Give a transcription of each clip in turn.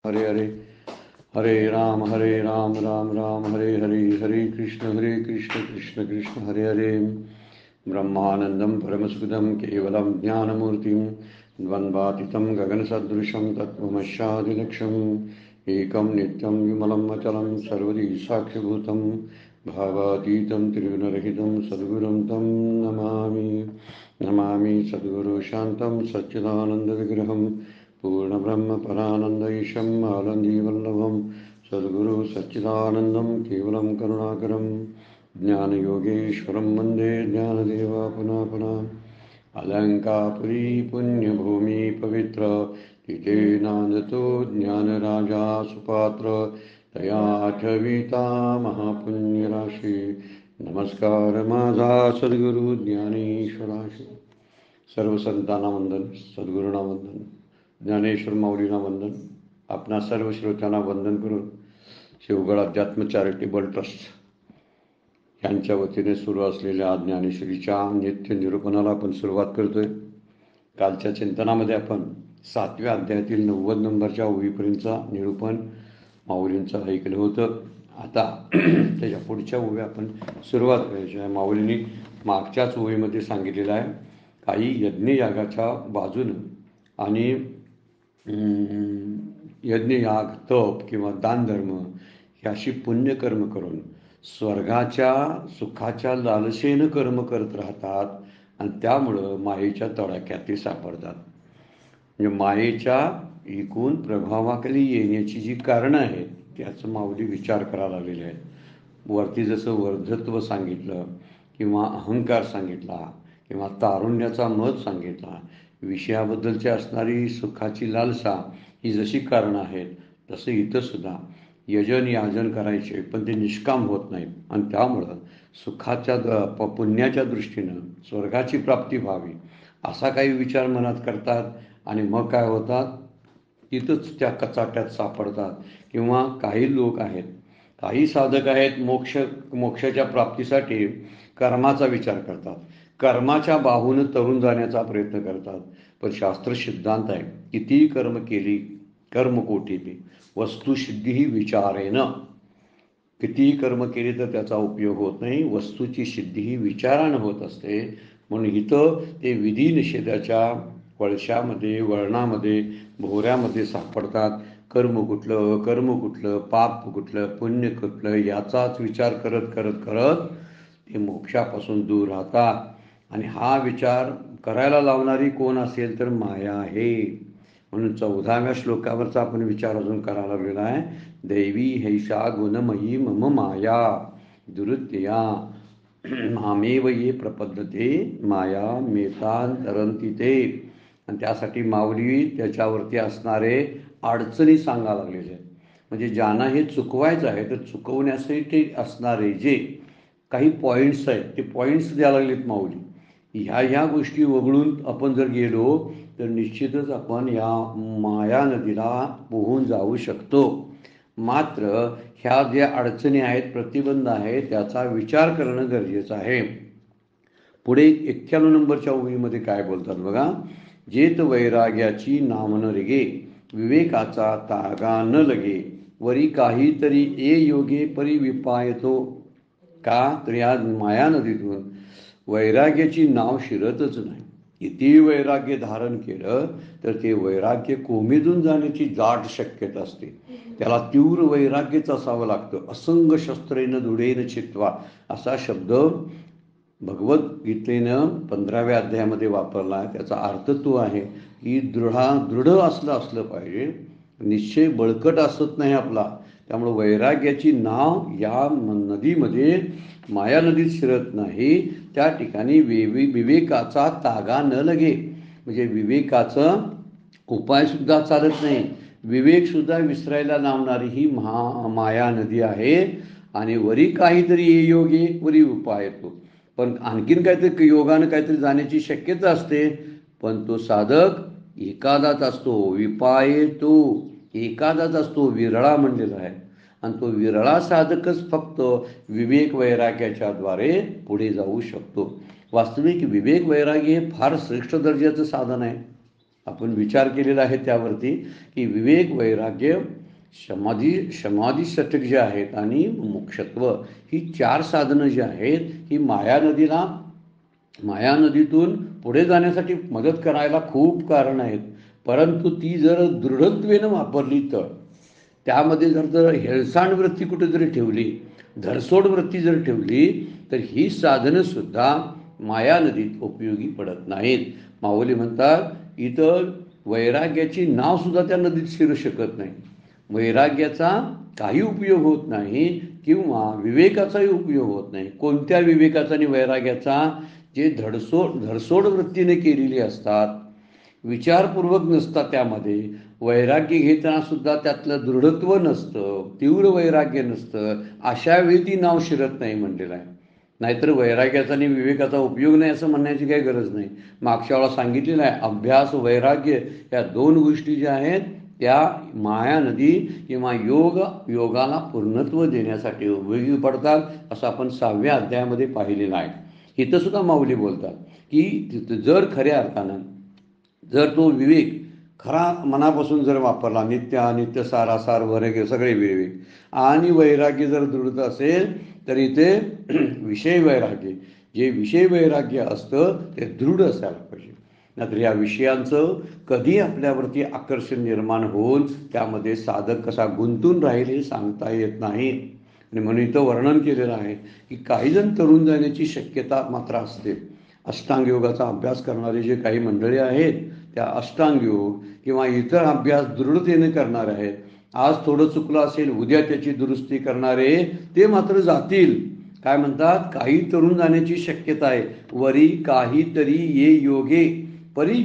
हरे हरे हरे राम राम राम हरे हरे हरे कृष्ण कृष्ण कृष्ण हरे हरे। ब्रह्मानंदं परमसुखदं केवलं ज्ञानमूर्तिं द्वन्द्वातीतं गगनसदृशं तत्त्वमस्यादिलक्ष्यम् एकं नित्यं विमलं अचलं सर्वदी साक्षिभूतं भावातीतं त्रिगुणरहितं सद्गुरुं तं नमामि। नमामि सद्गुरुशान्तं सच्चिदानन्दविग्रहं पूर्णब्रह्मपरानन्द ईशम् आनन्दीवल्लभं सद्गुरु सच्चिदानन्दं केवलं करुणाकरं ज्ञानयोगेश्वरं वन्दे ज्ञानदेवा पुनः पुनः। अलङ्कापुरी पुण्यभूमि पवित्र तिथे नांदतो ज्ञानराजा सुपात्र तया आठविता महापुण्यराशी। नमस्कार माझा सद्गुरु ज्ञानेश्वराशी। सर्व संतांना वंदन, सद्गुरूंना वंदन, ज्ञानेश्वर माऊलींना वंदन. आपणा सर्व श्रोत्यांना वंदन करून शिवगड अध्यात्म चॅरिटेबल ट्रस्ट यांच्या वतीने सुरू असलेल्या आज ज्ञानेश्वरीच्या नित्य निरूपणाला आपण सुरुवात करतोय. कालच्या चिंतनामध्ये आपण 7व्या अध्यायातील 90 नंबरच्या ओळीपर्यंतचा निरूपण माऊलींचं ऐकलं होतं. आता त्याच्या पुढच्या ओव्या आपण सुरुवात करायची आहे. माऊलींनी मागच्याच ओळीमध्ये सांगितलेलं आहे, काही यज्ञयागाच्या बाजूनं आणि यज्ञयाग, तप किंवा दानधर्म ही अशी पुण्यकर्म करून स्वर्गाच्या सुखाच्या लालसेनं कर्म करत राहतात आणि त्यामुळं मायेच्या तडाख्यात ते सापडतात. म्हणजे मायेच्या एकूण प्रभावाखाली येण्याची जी कारणं आहेत त्याचं माऊली विचार करायला लागलेले आहेत. वरती जसं वर्धत्व सांगितलं किंवा अहंकार सांगितला किंवा तारुण्याचा मत सांगितला, विषयाबद्दलची असणारी सुखाची लालसा ही जशी कारणं आहेत तसं इथं सुद्धा यजन याजन करायचे पण ते निष्काम होत नाहीत आणि त्यामुळं सुखाच्या पुण्याच्या दृष्टीनं स्वर्गाची प्राप्ती व्हावी असा काही विचार मनात करतात आणि मग काय होतात, तिथंच त्या कचाट्यात सापडतात. किंवा काही लोक आहेत, काही साधक आहेत, मोक्षाच्या प्राप्तीसाठी कर्माचा विचार करतात, कर्माच्या बाहून तरुण जाण्याचा प्रयत्न करतात. पण शास्त्र सिद्धांत आहे, कितीही कर्म केली कर्मकोटीपी वस्तुसिद्धी विचारेनं. कितीही कर्म केली तर त्याचा उपयोग होत नाही, वस्तूची सिद्धी ही विचारानं होत असते. म्हणून इथं ते विधी निषेधाच्या वळशामध्ये वळणामध्ये भोवऱ्यामध्ये सापडतात. कर्म कुठलं पाप कुठलं पुण्य कुठलं याचाच विचार करत करत करत ते मोक्षापासून दूर राहतात. आणि हा विचार करायला लावणारी कोण असेल तर माया आहे. म्हणून 14व्या श्लोकावरचा आपण विचार अजून करायला लागलेला आहे. दैवी हैषा गुणमयी मम माया दुरुत्तया मामेव ये प्रपद्धते माया मेतांतरंती ते. आणि त्यासाठी माऊली त्याच्यावरती असणारे अडचणी सांगायला लागलेले आहेत. म्हणजे ज्यांना हे चुकवायचं आहे तर चुकवण्यासाठी असणारे जे काही पॉईंट्स आहेत ते पॉईंट्स द्यायला लागलेत माऊली. ह्या गोष्टी वगळून आपण जर गेलो तर निश्चितच आपण या माया नदीला पोहून जाऊ शकतो. मात्र ह्या ज्या अडचणी आहेत, प्रतिबंध आहेत, त्याचा विचार करणं गरजेचं आहे. पुढे 91 नंबरच्या ओळीमध्ये काय बोलतात बघा. जेत वैराग्याची नाम न रेगे विवेकाचा तागा न लगे वरी काहीतरी ए योगे परिविपायतो. का तर या माया नदीतून वैराग्याची नाव शिरतच नाही. किती वैराग्य धारण केलं तर ते वैराग्य कोमेजून जाण्याची दाट शक्यता असते. त्याला तीव्र वैराग्यच असावं लागतं. असंग शस्त्रेन दृढेन चित्वा असा शब्द भगवद्गीतेनं 15व्या अध्यायामध्ये वापरला आहे. त्याचा अर्थ तो आहे की दृढ असलं पाहिजे, निश्चय बळकट असत नाही आपला. त्यामुळं वैराग्याची नाव या नदीमध्ये माया नदीत शिरत नाही. त्या ठिकाणी विवेकाचा तागा न लगे, म्हणजे विवेकाचं उपायसुद्धा चालत नाही. विवेकसुद्धा विसरायला लावणारी ही माया नदी आहे. आणि वरी काहीतरी ये योगे वरी उपाय येतो. पण आणखीन काहीतरी योगानं काहीतरी जाण्याची शक्यता असते. पण तो साधक एखादाच असतो, विपाय तो एखादाच असतो, विरळा म्हणलेला आहे. आणि तो विरळा साधकच फक्त विवेक वैराग्याच्या द्वारे पुढे जाऊ शकतो. वास्तविक विवेक वैराग्य हे फार श्रेष्ठ दर्जाचं साधन आहे. आपण विचार केलेला आहे त्यावरती की विवेक, वैराग्य, समाधी षटक जे आहेत आणि मोक्षत्व ही 4 साधनं जी आहेत ही माया नदीतून पुढे जाण्यासाठी मदत करायला खूप कारण आहेत. परंतु ती जर दृढत्वेनं वापरली तर त्यामध्ये जर हेळसांड वृत्ती कुठेतरी ठेवली, धरसोड वृत्ती जर ठेवली तर ही साधनं सुद्धा माया नदीत उपयोगी पडत नाहीत. माऊली म्हणतात इथं वैराग्याची नाव सुद्धा त्या नदीत शिरू शकत नाही. वैराग्याचा काही उपयोग होत नाही किंवा विवेकाचाही उपयोग होत नाही. कोणत्या विवेकाचा आणि वैराग्याचा? जे धरसोड वृत्तीने केलेली असतात, विचारपूर्वक नसतात, त्यामध्ये वैराग्य घेताना सुद्धा त्यातलं दृढत्व नसतं, तीव्र वैराग्य नसतं, अशा वेळी ती नाव शिरत नाही म्हणलेलं आहे. नाहीतर वैराग्याचा आणि विवेकाचा उपयोग नाही असं म्हणण्याची काही गरज नाही. मागच्या वेळा सांगितलेलं आहे अभ्यास, वैराग्य या 2 गोष्टी ज्या आहेत त्या माया नदी किंवा योगाला पूर्णत्व देण्यासाठी उपयोगी पडतात असं आपण 6व्या अध्यायामध्ये पाहिलेलं आहे. इथं सुद्धा माऊली बोलतात की जर खऱ्या अर्थानं जर तो विवेक खरा मनापासून जर वापरला, नित्य सारासार वैराग्य सगळे विवेक आणि वैराग्य जर दृढ असेल तर इथे विषय वैराग्य असतं ते दृढ असायला पाहिजे. नाहीतर या विषयांचं कधी आपल्यावरती आकर्षण निर्माण होऊन त्यामध्ये साधक कसा गुंतून राहील हे सांगता येत नाही. आणि म्हणून इथं वर्णन केलेलं आहे की काही जण तरुण जाण्याची शक्यता मात्र असते. अष्टांग योगाचा अभ्यास करणारे जे काही मंडळी आहेत त्या अष्टांग योग किंवा इतर अभ्यास दृढतेने करणारे आहेत. आज थोडं चुकलं असेल उद्या त्याची दुरुस्ती करणारे ते मात्र जातील. काय म्हणतात? काही तरुण जाण्याची शक्यता आहे. वरी काहीतरी ये योगे परी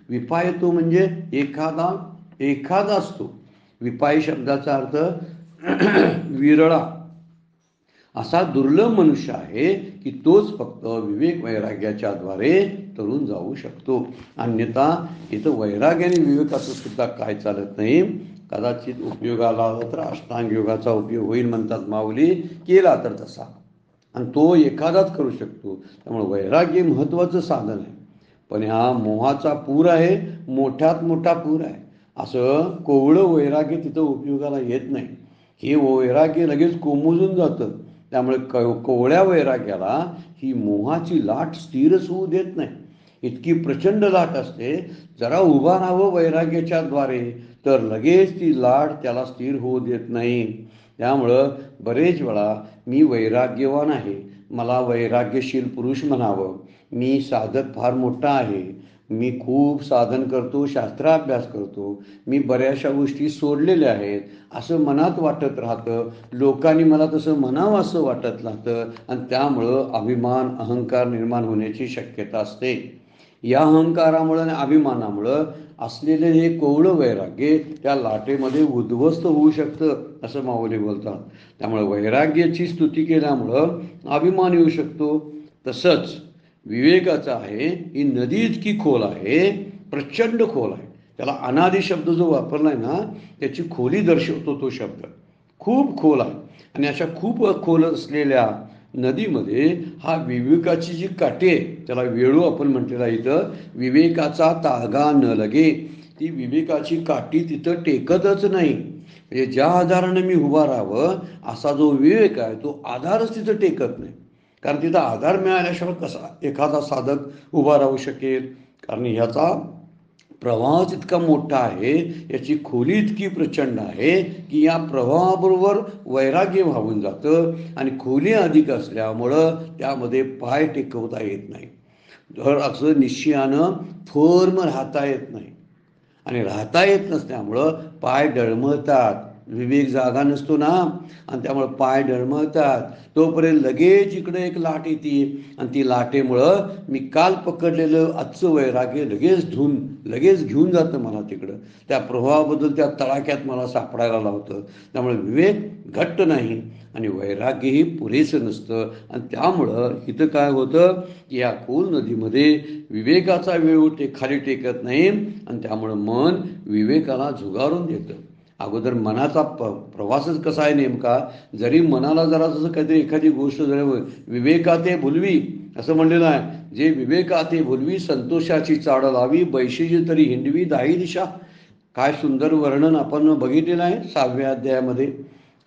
विपायतो म्हणजे एखादा असतो. विपाय शब्दाचा अर्थ विरळा असा दुर्लभ मनुष्य आहे की तोच फक्त विवेक वैराग्याच्या द्वारे तरुण जाऊ शकतो. अन्यथा इथं वैराग्य आणि विवेकाचं सुद्धा काय चालत नाही. कदाचित उपयोगाला आला तर अष्टांग योगाचा उपयोग होईल म्हणतात माऊली, केला तर तसा, आणि तो एखादाच करू शकतो. त्यामुळे वैराग्य महत्त्वाचं साधन आहे. पण हा मोहाचा पूर आहे, मोठ्यात मोठा पूर आहे. असं कोवळं वैराग्य तिथं उपयोगाला येत नाही. हे वैराग्य लगेच कोमजून जातं. त्यामुळे कोवळ्या वैराग्याला ही मोहाची लाट स्थिरच होऊ देत नाही. इतकी प्रचंड लाट असते. जरा उभा राहावं वैराग्याच्या द्वारे तर लगेच ती लाट त्याला स्थिर होऊ देत नाही. त्यामुळं बरेच वेळा मी वैराग्यवान आहे, मला वैराग्यशील पुरुष म्हणावं, मी साधक फार मोठा आहे, मी खूप साधन करतो, शास्त्राभ्यास करतो, मी बऱ्याचशा गोष्टी सोडलेल्या आहेत असं मनात वाटत राहतं. लोकांनी मला तसं म्हणावं असं वाटत राहतं आणि त्यामुळं अभिमान, अहंकार निर्माण होण्याची शक्यता असते. या अहंकारामुळं आणि अभिमानामुळं असलेले हे कोवळं वैराग्य त्या लाटेमध्ये उद्ध्वस्त होऊ शकतं असं माऊली बोलतात. त्यामुळे वैराग्याची स्तुती केल्यामुळं अभिमान येऊ शकतो. तसंच विवेकाचा आहे ही नदी इतकी खोल आहे, प्रचंड खोल आहे. त्याला अनादी शब्द जो वापरलाय ना त्याची खोली दर्शवतो तो शब्द. खूप खोल आहे आणि अशा खूप खोल असलेल्या नदीमध्ये हा विवेकाची जी काठी आहे त्याला वेळू आपण म्हटलेला इथं, विवेकाचा तागा न लगे, ती विवेकाची काठी तिथं टेकतच नाही. म्हणजे ज्या आधाराने मी उभा राहावं असा जो विवेक आहे तो आधारच तिथं टेकत नाही. कारण तिथं आधार मिळाल्याशिवाय कसा एखादा साधक उभा राहू शकेल? कारण ह्याचा प्रवाहच इतका मोठा आहे, याची खोली इतकी प्रचंड आहे की या प्रवाहाबरोबर वैराग्य वाहून जातं आणि खोली अधिक असल्यामुळं त्यामध्ये पाय टेकवता येत नाही. जर असं निश्चयानं फर्म राहता येत नाही आणि राहता येत नसल्यामुळं पाय डळमळतात. विवेक जागा नसतो ना आणि त्यामुळं पाय डळमळतात. तोपर्यंत लगेच इकडे एक लाट येते आणि ती लाटेमुळं मी काल पकडलेलं आजचं वैराग्य लगेच घेऊन जातं मला तिकडं. त्या प्रभावाबद्दल त्या तडाख्यात मला सापडायला लावतं. त्यामुळे विवेक घट्ट नाही आणि वैराग्यही पुरेसं नसतं. आणि त्यामुळं इथं काय होतं की या खोल नदीमध्ये विवेकाचा वेळ खाली टेकत नाही आणि त्यामुळं मन विवेकाला झुगारून देतं. अगोदर मनाचा प्रवासच कसा आहे नेमका. जरी मनाला जरा जसं काहीतरी एखादी गोष्ट जरी विवेकाते भुलवी असं म्हणलेलं आहे, जे विवेकाते भुलवी संतोषाची चाड लावी बैशीजी तरी हिंडवी दाही दिशा. काय सुंदर वर्णन आपण बघितलेलं आहे 6व्या अध्यायामध्ये.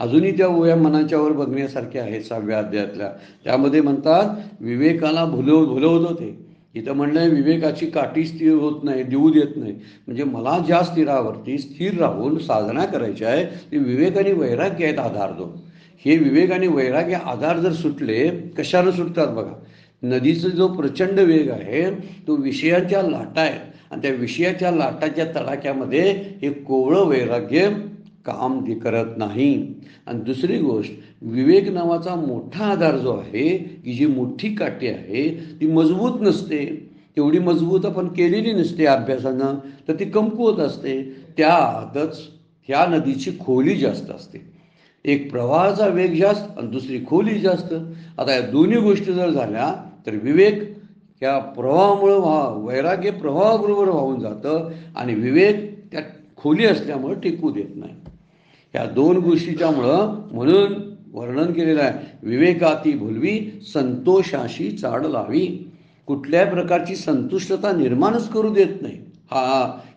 अजूनही त्या ओव्या मनाच्यावर बघण्यासारख्या आहेत 6व्या अध्यायातल्या. त्यामध्ये म्हणतात विवेकाला भुलवत होते. इथं म्हणलंय विवेकाची काठी स्थिर होत नाही, देऊ देत नाही. म्हणजे मला ज्या स्थिरावरती स्थिर राहून साधना करायची आहे ते विवेक आणि वैराग्य आहेत आधार दोन. हे विवेक आणि वैराग्य आधार जर सुटले, कशानं सुटतात बघा. नदीचा जो प्रचंड वेग आहे तो विषयाच्या लाटा आहे आणि त्या विषयाच्या लाटाच्या तडाख्यामध्ये हे कोवळं वैराग्य काम करत नाही. आणि दुसरी गोष्ट, विवेक नावाचा मोठा आधार जो आहे की जी मोठी काठी आहे ती मजबूत नसते. तेवढी मजबूत आपण केलेली नसते अभ्यासानं, तर ती कमकुवत असते. त्यातच ह्या नदीची खोली जास्त असते. एक प्रवाहाचा वेग जास्त आणि दुसरी खोली जास्त. आता या दोन्ही गोष्टी जर झाल्या तर विवेक या प्रवाहामुळं वैराग्य प्रवाहाबरोबर वाहून जातं आणि विवेक त्या खोली असल्यामुळं टिकू देत नाही. या दोन गोष्टीच्यामुळं म्हणून वर्णन केलेलं आहे, विवेकाती भुलवी संतोषाशी चाड लावी. कुठल्याही प्रकारची संतुष्टता निर्माणच करू देत नाही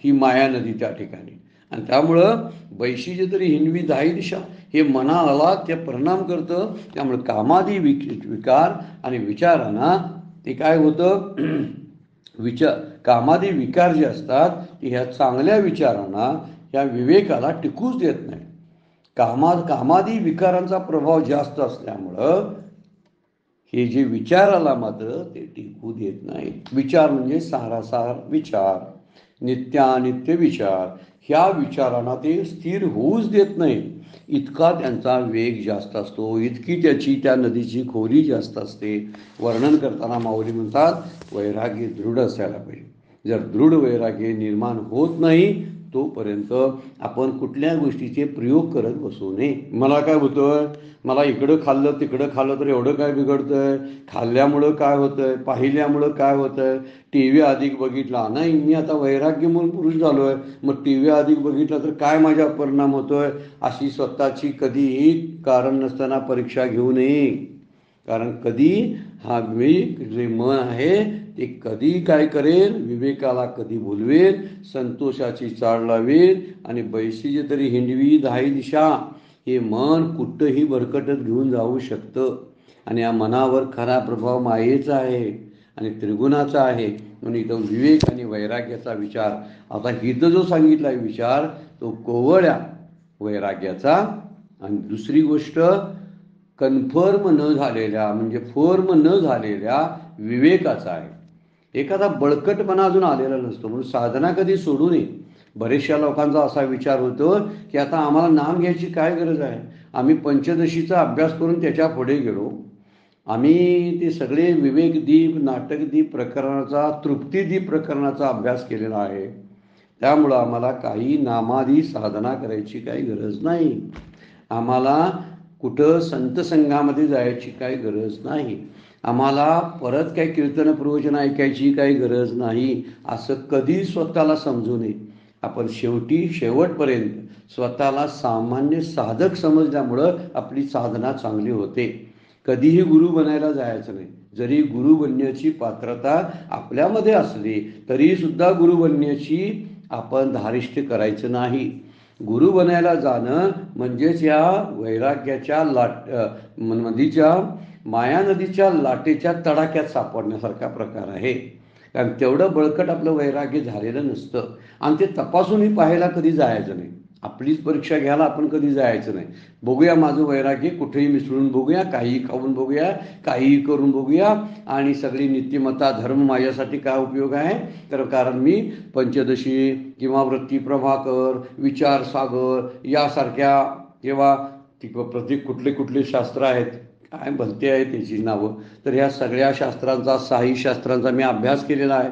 ही माया नदी त्या ठिकाणी. आणि त्यामुळं बैशीजी तरी हिंडवी दाही दिशा, हे मनाला ते परिणाम करतं. त्यामुळे कामादी विकार आणि विचारांना ते काय होतं कामादी विकार जे असतात ते ह्या चांगल्या विचारांना ह्या विवेकाला टिकूच देत नाही. कामादी विकारांचा प्रभाव जास्त असल्यामुळं हे जे विचाराला मात्र ते टिकू देत नाही. विचार म्हणजे सारासार विचार, नित्यानित्य विचार, ह्या विचारांना ते स्थिर होऊच देत नाही. इतका त्यांचा वेग जास्त असतो, इतकी त्याची त्या नदीची खोली जास्त असते. वर्णन करताना माऊली म्हणतात वैराग्य दृढ असायला पाहिजे. जर दृढ वैराग्य निर्माण होत नाही तोपर्यंत आपण कुठल्या गोष्टीचे प्रयोग करत बसू नये. मला काय होतं, मला इकडं खाल्लं तिकडं खाल्लं तर एवढं काय बिघडतंय, खाल्ल्यामुळं काय होतंय, पाहिल्यामुळं काय होतंय, टी व्ही अधिक बघितला नाही, मी आता वैराग्यमूल पुरुष झालोय, मग टी व्ही अधिक बघितला तर काय माझ्या परिणाम होतोय, अशी स्वतःची कधीही कारण नसताना परीक्षा घेऊ नये. कारण कधी हा विवेक जे मन आहे ते कधी काय करेल, विवेकाला कधी भुलवेल, संतोषाची चाड लावेल आणि बैशीजी तरी हिंडवी दाही दिशा. हे मन कुठंही भरकटत घेऊन जाऊ शकतं. आणि या मनावर खरा प्रभाव मायेचा आहे आणि त्रिगुणाचा आहे. म्हणून इथं विवेक आणि वैराग्याचा विचार, आता इथं जो सांगितला विचार तो कोवळ्या वैराग्याचा. आणि दुसरी गोष्ट कन्फर्म न झालेल्या म्हणजे फॉर्म न झालेल्या विवेकाचा आहे. एखादा बळकटपणा अजून आलेला नसतो म्हणून साधना कधी सोडू नये. बरेचशा लोकांचा असा विचार होतो की आता आम्हाला नाम घ्यायची काय गरज आहे, आम्ही पंचदशीचा अभ्यास करून त्याच्या पुढे गेलो, आम्ही ते सगळे विवेकदीप नाटकदीप प्रकरणाचा तृप्तिदीप प्रकरणाचा अभ्यास केलेला आहे, त्यामुळं आम्हाला काही नामादी साधना करायची काही गरज नाही, आम्हाला कुठं संत संघामध्ये जायची काही गरज नाही, आम्हाला परत काही कीर्तन प्रवचन ऐकायची काही गरज नाही, असं कधी स्वतःला समजू नये. आपण शेवटपर्यंत स्वतःला सामान्य साधक समजल्यामुळं आपली साधना चांगली होते. कधीही गुरु बनायला जायचं नाही. जरी गुरु बनण्याची पात्रता आपल्यामध्ये असली तरी सुद्धा गुरु बनण्याची आपण धारिष्ठ करायचं नाही. गुरु बनायला जाणं म्हणजेच या वैराग्याच्या नदीच्या माया नदीच्या लाटेच्या तडाख्यात सापडण्यासारखा प्रकार आहे. कारण तेवढं बळकट आपलं वैराग्य झालेलं नसतं आणि ते तपासूनही पाहायला कधी जायचं नाही. आपलीच परीक्षा घ्यायला आपण कधी जायचं नाही. बघूया माझं वैराग्य कुठेही मिसळून बघूया, काहीही खाऊन बघूया, काहीही करून बघूया आणि सगळी नीतिमत्ता धर्म माझ्यासाठी काय उपयोग आहे, तर कारण मी पंचदशी किंवा वृत्ती प्रभाकर, विचार सागर यासारख्या किंवा प्रत्येक कुठले शास्त्र आहेत, काय भलते आहे त्याची नावं, तर ह्या सगळ्या शास्त्रांचा साही शास्त्रांचा मी अभ्यास केलेला आहे.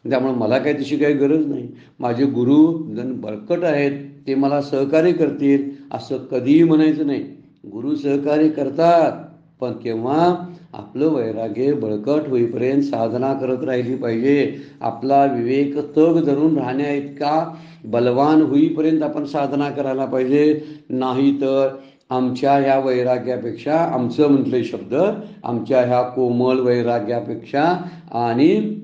त्यामुळे मला काही तशी काही गरज नाही. माझे गुरु जण बळकट आहेत, ते मला सहकार्य करतील असं कधीही म्हणायचं नाही. गुरु सहकार्य करतात पण केव्हा आपलं वैराग्य बळकट होईपर्यंत साधना करत राहिली पाहिजे. आपला विवेक तग धरून राहण्या इतका बलवान होईपर्यंत आपण साधना करायला पाहिजे. नाही तर आमच्या ह्या वैराग्यापेक्षा, आमचं म्हटले शब्द, आमच्या ह्या कोमल वैराग्यापेक्षा आणि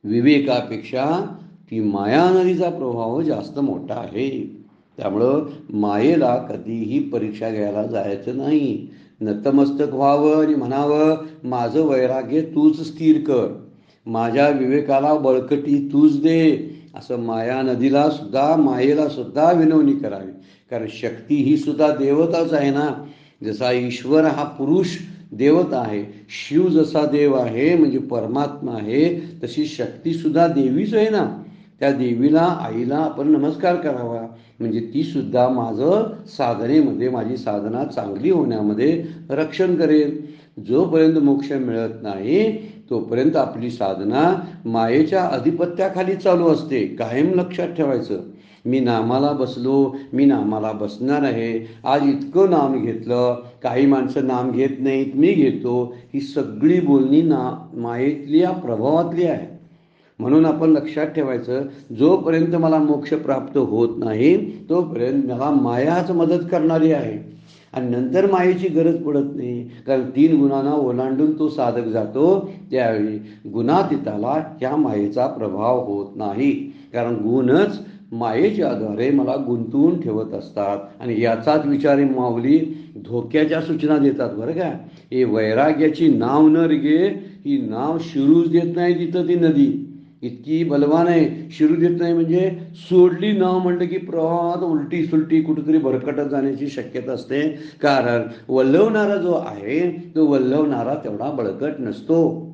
विवेकापेक्षा ती माया नदीचा प्रभाव जास्त मोठा आहे. त्यामुळं मायेला कधीही परीक्षा घ्यायला जायचं नाही. नतमस्तक व्हावं आणि म्हणावं, माझं वैराग्य तूच स्थिर कर, माझ्या विवेकाला बळकटी तूच दे, असं माया नदीला सुद्धा, मायेला सुद्धा विनवणी करावी. कारण शक्ती ही सुद्धा देवताच आहे ना. जसा ईश्वर हा पुरुष देवता आहे, शिव जसा देव आहे म्हणजे परमात्मा आहे, तशी शक्ती सुद्धा देवीच आहे ना. त्या देवीला, आईला आपण नमस्कार करावा, म्हणजे ती सुद्धा माझं साधनेमध्ये, माझी साधना चांगली होण्यामध्ये रक्षण करेल. जोपर्यंत मोक्ष मिळत नाही तोपर्यंत आपली साधना मायेच्या अधिपत्याखाली चालू असते. कायम लक्षात ठेवायचं, मी नामाला बसलो, मी नामाला बसणार आहे. आज इतकं नाम घेतलं, काही माणसं नाम घेत नाहीत, मी घेतो. ही सगळी बोलणी मायेतली, या प्रभावातली आहे. म्हणून आपण लक्षात ठेवायचं, जोपर्यंत मला मोक्ष प्राप्त होत नाही तोपर्यंत मला मायाच मदत करणारी आहे. आणि नंतर मायेची गरज पडत नाही. कारण 3 गुणांना ओलांडून तो साधक जातो, त्यावेळी गुणातीताला ह्या मायेचा प्रभाव होत नाही. कारण गुणच मायेच्या आधारे मला गुंतवून ठेवत असतात. आणि याचाच विचार माऊली धोक्याच्या सूचना देतात बरं का. हे वैराग्याची नाव न गे, ही नाव शिरूच देत नाही तिथं ती नदी. इतकी बलवान आहे, शिरू देत नाही. म्हणजे सोडली नाव म्हटलं की प्रवाहात उलटी सुलटी कुठेतरी भरकटत जाण्याची शक्यता असते. कारण वल्लवणारा जो आहे तो वल्लवणारा तेवढा बळकट नसतो.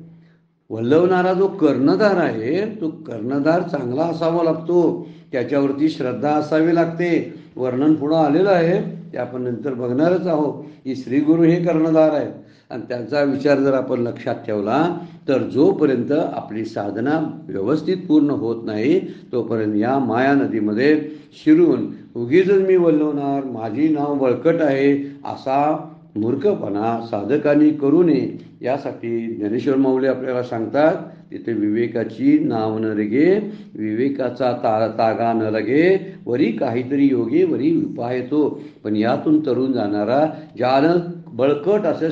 वल्लवणारा जो कर्णधार आहे तो कर्णधार चांगला असावा लागतो, त्याच्यावरती श्रद्धा असावी लागते. वर्णन पुढं आलेलं आहे, ते आपण नंतर बघणारच आहोत की श्रीगुरु हे कर्णधार आहेत. आणि त्यांचा विचार जर आपण लक्षात ठेवला तर जोपर्यंत आपली साधना व्यवस्थित पूर्ण होत नाही तोपर्यंत या माया नदीमध्ये शिरून उगीच मी वल्लवणार, माझी नाव बळकट आहे, असा मूर्खपणा साधकांनी करू नये. यासाठी ज्ञानेश्वर माऊली आपल्याला सांगतात, तिथे विवेकाची नाव न लगे, विवेकाचा तागा न लगे, वरी काहीतरी योगी वरी उपाय तो. पण यातून तरुण जाणारा, ज्यानं बळकट असं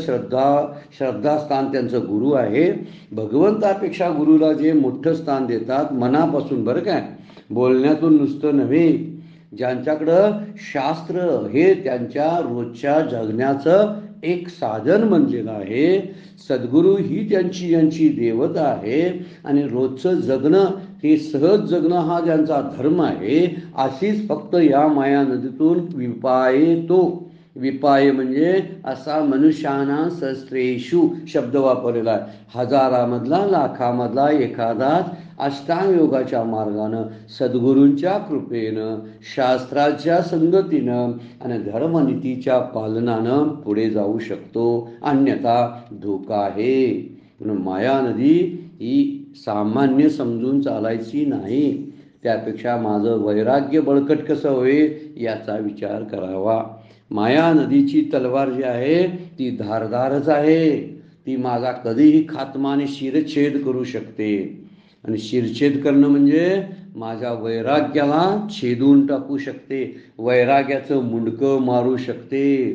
श्रद्धास्थान त्यांचं गुरु आहे. भगवंतापेक्षा गुरुला जे मोठं स्थान देतात मनापासून, बरं काय, बोलण्यातून नुसतं नव्हे, ज्यांच्याकडं शास्त्र हे त्यांच्या रोजच्या जगण्याचं एक साधन बनलेलं आहे. सद्गुरू ही त्यांची देवता आहे. आणि रोजचं जगणं हे सहज जगणं हा ज्यांचा धर्म आहे. अशीच फक्त या माया नदीतून विपाये तो. विपाय म्हणजे असा मनुष्याना सहस्रेषु शब्द वापरलेला आहे. हजारामधला, लाखामधला एखादाच अष्टांग योगाच्या मार्गानं, सद्गुरूंच्या कृपेनं, शास्त्राच्या संगतीनं आणि धर्मनीतीच्या पालनानं पुढे जाऊ शकतो. अन्यथा धोका आहे. म्हणून माया नदी ही सामान्य समजून चालायची नाही. त्यापेक्षा माझं वैराग्य बळकट कसं होईल याचा विचार करावा. माया नदीची तलवार जी आहे ती धारदारच आहे. ती माझा कधीही खात्मा आणि शिरच्छेद करू शकते. आणि शिरच्छेद करणं म्हणजे माझ्या वैराग्याला छेदून टाकू शकते, वैराग्याचं मुंडकं मारू शकते.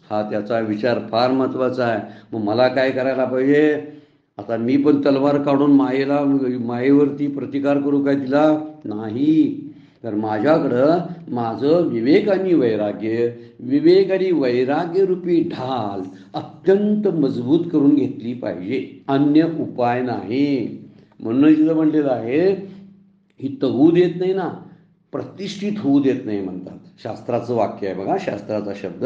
हा त्याचा विचार फार महत्त्वाचा आहे. मग मला काय करायला पाहिजे? आता मी पण तलवार काढून मायेवरती प्रतिकार करू काय? तिला नाही. तर माझ्याकडं माझं विवेक आणि वैराग्य रूपी ढाल अत्यंत मजबूत करून घेतली पाहिजे, अन्य उपाय नाही. म्हणून तिथं म्हणलेलं आहे, ही तगू देत नाही ना, प्रतिष्ठित होऊ देत नाही म्हणतात. शास्त्राचं वाक्य आहे बघा, शास्त्राचा शब्द.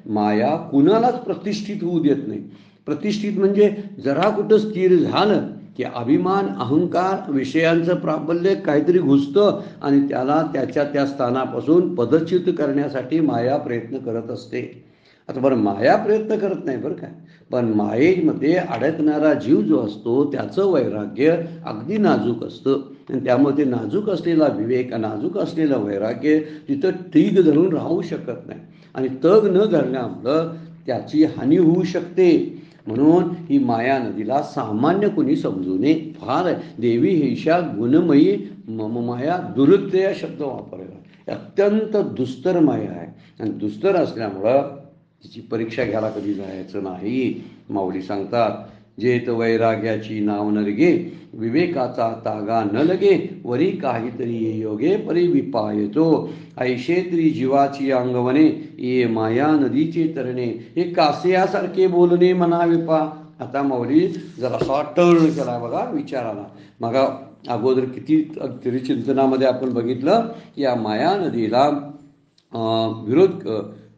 माया कुणालाच प्रतिष्ठित होऊ देत नाही. प्रतिष्ठित म्हणजे जरा कुठं स्थिर झालं की अभिमान, अहंकार, विषयांचं प्राबल्य काहीतरी घुसतं आणि त्याला त्या स्थानापासून पदच्युत करण्यासाठी माया प्रयत्न करत असते. आता बरं, माया प्रयत्न करत नाही बरं काय, पण मायेमध्ये अडकणारा जीव जो असतो त्याचं वैराग्य अगदी नाजूक असतं. आणि त्यामुळे ते नाजूक असलेला विवेक, नाजूक असलेलं वैराग्य तिथं ठीक धरून राहू शकत नाही. आणि तग न धरल्यामुळं त्याची हानी होऊ शकते. म्हणून ही माया नदीला सामान्य कोणी समजू नये. फार आहे. देवी हेशा गुणमयी मम माया दुरुक्त या शब्द वापरला. अत्यंत दुस्तर माया आहे आणि दुस्तर असल्यामुळं तिची परीक्षा घ्यायला कधी जायचं नाही. माऊली सांगतात, जेत वैराग्याची नाव न लगे, विवेकाचा तागा न लगे, वरी काहीतरी योगे परी विपायतो, ऐशे तरी जीवाची अंगवणे, ये माया नदीचे तरणे, हे कासयासारखे बोलणे मना विपा. आता माऊली जरासा टर्न केला बघा विचाराला. मग अगोदर किती तरी चिंतनामध्ये आपण बघितलं की या माया नदीला विरोध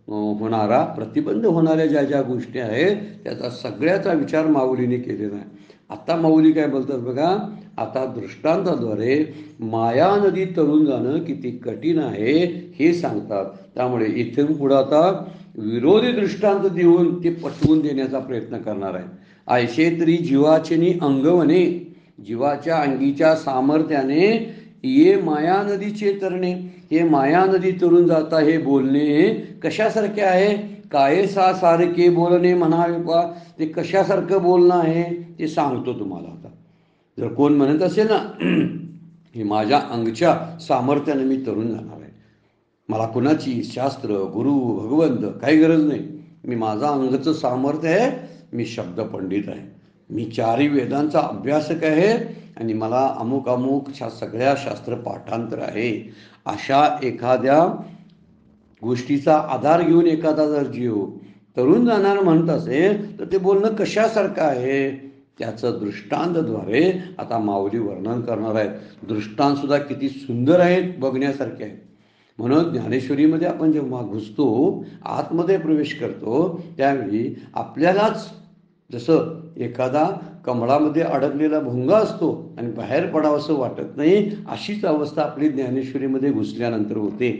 होणारा, प्रतिबंध होणाऱ्या ज्या ज्या गोष्टी आहेत त्याचा सगळ्याचा विचार माऊलीने केलेला आहे. आता माऊली काय बोलतात बघा, आता दृष्टांताद्वारे माया नदी तरुण जाणं किती कठीण आहे हे सांगतात. त्यामुळे इथून पुढं आता विरोधी दृष्टांत देऊन ते पटवून देण्याचा प्रयत्न करणार आहे. ऐशे तरी जीवाचे अंगवणे, जीवाच्या अंगीच्या सामर्थ्याने ये माया नदीचे तरणे, हे माया नदी तरुण जाता हे बोलणे कशासारखे आहे, कायसा सारखे बोलणे म्हणावे पा. ते कशासारखं बोलणं आहे ते सांगतो तुम्हाला. आता जर कोण म्हणत असेल ना हे माझ्या अंगच्या सामर्थ्याने मी तरुण जाणार आहे, मला कुणाची शास्त्र गुरु भगवंत काही गरज नाही, मी माझा अंगचं सामर्थ्य आहे, मी शब्द पंडित आहे, मी चारही वेदांचा अभ्यासक आहे आणि मला अमुक अमुक सगळ्या शास्त्र पाठांतर आहे, अशा एखाद्या गोष्टीचा आधार घेऊन एखादा जर जीव तरुण जाणार म्हणत असेल तर ते बोलणं कशासारखं आहे त्याचं दृष्टांतद्वारे आता माऊली वर्णन करणार आहेत. दृष्टांत सुद्धा किती सुंदर आहेत, बघण्यासारखे आहेत. म्हणून ज्ञानेश्वरीमध्ये आपण जेव्हा घुसतो, आतमध्ये प्रवेश करतो, त्यावेळी आपल्यालाच जसं एखादा कमळामध्ये अडकलेला भुंगा असतो आणि बाहेर पडावं असं वाटत नाही, अशीच अवस्था आपली ज्ञानेश्वरीमध्ये घुसल्यानंतर होते.